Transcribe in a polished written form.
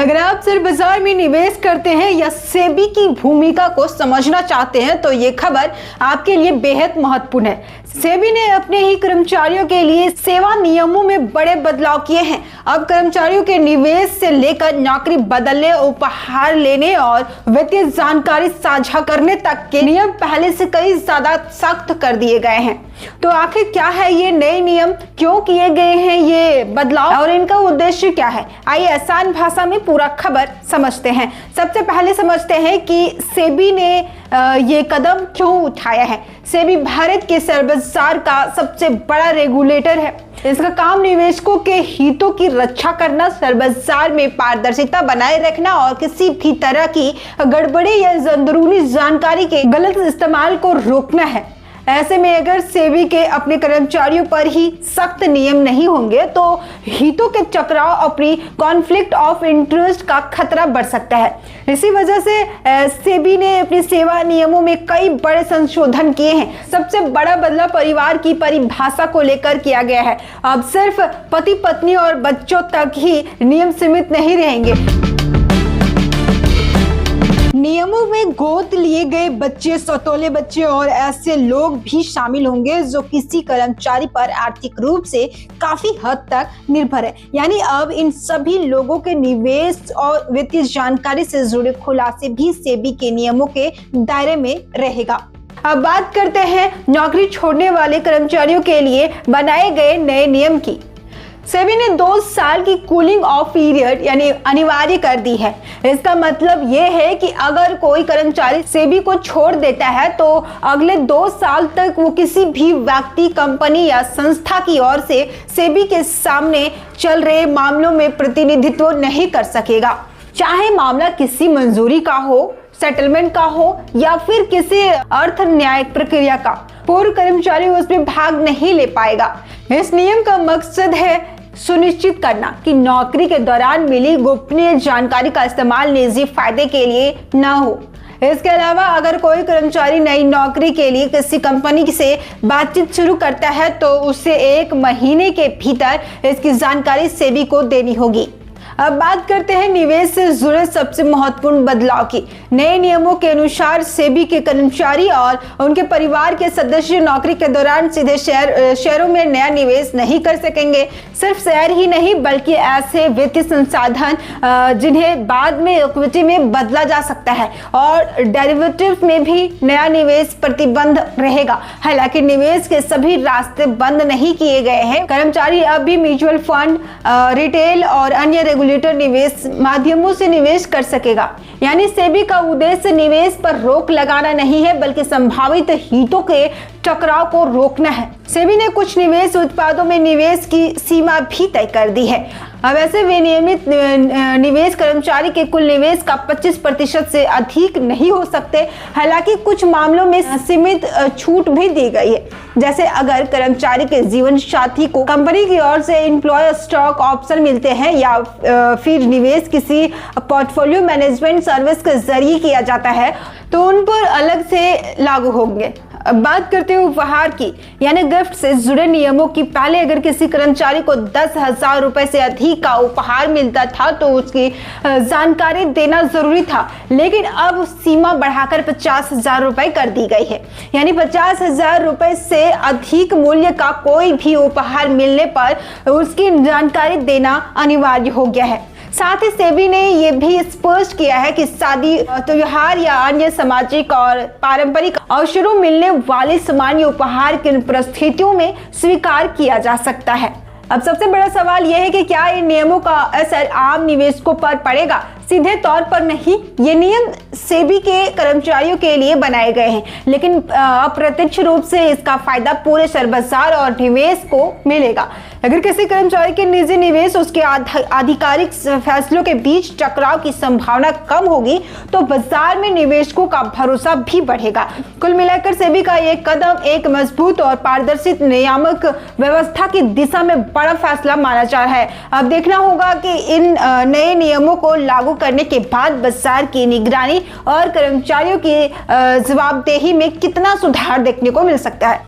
अगर आप शेयर बाजार में निवेश करते हैं या सेबी की भूमिका को समझना चाहते हैं तो ये खबर आपके लिए बेहद महत्वपूर्ण है। सेबी ने अपने ही कर्मचारियों के लिए सेवा नियमों में बड़े बदलाव किए हैं। अब कर्मचारियों के निवेश से लेकर नौकरी बदलने, उपहार लेने और वित्तीय जानकारी साझा करने तक के नियम पहले से कई ज्यादा सख्त कर दिए गए हैं। तो आखिर क्या है ये नए नियम, क्यों किए गए हैं ये बदलाव और इनका उद्देश्य क्या है? आइए आसान भाषा में पूरा खबर समझते हैं। सबसे पहले समझते हैं कि सेबी ने ये कदम क्यों उठाया है। सेबी भारत के शेयर बाजार का सबसे बड़ा रेगुलेटर है। इसका काम निवेशकों के हितों की रक्षा करना, शेयर बाजार में पारदर्शिता बनाए रखना और किसी भी तरह की गड़बड़ी या अंदरूनी जानकारी के गलत इस्तेमाल को रोकना है। ऐसे में अगर सेबी के अपने कर्मचारियों पर ही सख्त नियम नहीं होंगे तो हितों के टकराव, अपनी कॉन्फ्लिक्ट ऑफ इंटरेस्ट का खतरा बढ़ सकता है। इसी वजह से सेबी ने अपनी सेवा नियमों में कई बड़े संशोधन किए हैं। सबसे बड़ा बदलाव परिवार की परिभाषा को लेकर किया गया है। अब सिर्फ पति पत्नी और बच्चों तक ही नियम सीमित नहीं रहेंगे। नियमों में गोद लिए गए बच्चे, सौतेले बच्चे और ऐसे लोग भी शामिल होंगे जो किसी कर्मचारी पर आर्थिक रूप से काफी हद तक निर्भर है। यानी अब इन सभी लोगों के निवेश और वित्तीय जानकारी से जुड़े खुलासे भी सेबी के नियमों के दायरे में रहेगा। अब बात करते हैं नौकरी छोड़ने वाले कर्मचारियों के लिए बनाए गए नए नियम की। सेबी ने 2 साल की कूलिंग ऑफ पीरियड यानी अनिवार्य कर दी है। इसका मतलब ये है कि अगर कोई कर्मचारी सेबी को छोड़ देता है तो अगले 2 साल तक वो किसी भी व्यक्ति, कंपनी या संस्था की ओर से सेबी के सामने चल रहे मामलों में प्रतिनिधित्व नहीं कर सकेगा, चाहे मामला किसी मंजूरी का हो, सेटलमेंट का हो या फिर किसी अर्थ न्यायिक प्रक्रिया का। पूर्व कर्मचारी उसमें भाग नहीं ले पाएगा। इस नियम का मकसद है सुनिश्चित करना कि नौकरी के दौरान मिली गोपनीय जानकारी का इस्तेमाल निजी फायदे के लिए न हो। इसके अलावा अगर कोई कर्मचारी नई नौकरी के लिए किसी कंपनी से बातचीत शुरू करता है तो उसे 1 महीने के भीतर इसकी जानकारी सेबी को देनी होगी। अब बात करते हैं निवेश से जुड़े सबसे महत्वपूर्ण बदलाव की। नए नियमों के अनुसार सेबी के कर्मचारी और उनके परिवार के सदस्य नौकरी के दौरान सीधे शेयरों में नया निवेश नहीं कर सकेंगे। सिर्फ शेयर ही नहीं बल्कि ऐसे वित्तीय संसाधन जिन्हें बाद में इक्विटी में बदला जा सकता है और डेरिवेटिव में भी नया निवेश प्रतिबंध रहेगा। हालांकि निवेश के सभी रास्ते बंद नहीं किए गए हैं। कर्मचारी अब भी म्यूचुअल फंड, रिटेल और अन्य रेगुलेटर निवेश माध्यमों से निवेश कर सकेगा। यानी सेबी का उद्देश्य निवेश पर रोक लगाना नहीं है बल्कि संभावित हितों के टकराव को रोकना है। सेबी ने कुछ निवेश उत्पादों में निवेश की सीमा भी तय कर दी है। अब ऐसे विनियमित निवेश कर्मचारी के कुल निवेश का 25% से अधिक नहीं हो सकते। हालांकि कुछ मामलों में सीमित छूट भी दी गई है, जैसे अगर कर्मचारी के जीवन साथी को कंपनी की ओर से एम्प्लॉय स्टॉक ऑप्शन मिलते हैं या फिर निवेश किसी पोर्टफोलियो मैनेजमेंट सर्विस के जरिए किया जाता है तो उन पर अलग से लागू होंगे। अब बात करते हैं उपहार की, यानी गिफ्ट से जुड़े नियमों की। पहले अगर किसी कर्मचारी को 10,000 रुपए से अधिक का उपहार मिलता था तो उसकी जानकारी देना जरूरी था, लेकिन अब सीमा बढ़ाकर 50,000 रुपए कर दी गई है। यानी 50,000 रुपए से अधिक मूल्य का कोई भी उपहार मिलने पर उसकी जानकारी देना अनिवार्य हो गया है। साथ ही सेबी ने यह भी स्पष्ट किया है कि शादी, त्योहार या अन्य सामाजिक और पारंपरिक अवसरों मिलने वाले सामान्य उपहार की परिस्थितियों में स्वीकार किया जा सकता है। अब सबसे बड़ा सवाल यह है कि क्या इन नियमों का असर आम निवेशकों पर पड़ेगा? सीधे तौर पर नहीं। ये नियम सेबी के कर्मचारियों के लिए बनाए गए हैं, लेकिन अप्रत्यक्ष रूप से इसका फायदा पूरे शेयर बाजार और निवेश को मिलेगा। अगर किसी कर्मचारी के निजी निवेश उसके आधिकारिक फैसलों के बीच टकराव की संभावना कम होगी तो बाजार में निवेशकों का भरोसा भी बढ़ेगा। कुल मिलाकर सेबी का ये कदम एक मजबूत और पारदर्शी नियामक व्यवस्था की दिशा में बड़ा फैसला माना जा रहा है। अब देखना होगा कि इन नए नियमों को लागू करने के बाद बाजार की निगरानी और कर्मचारियों की जवाबदेही में कितना सुधार देखने को मिल सकता है।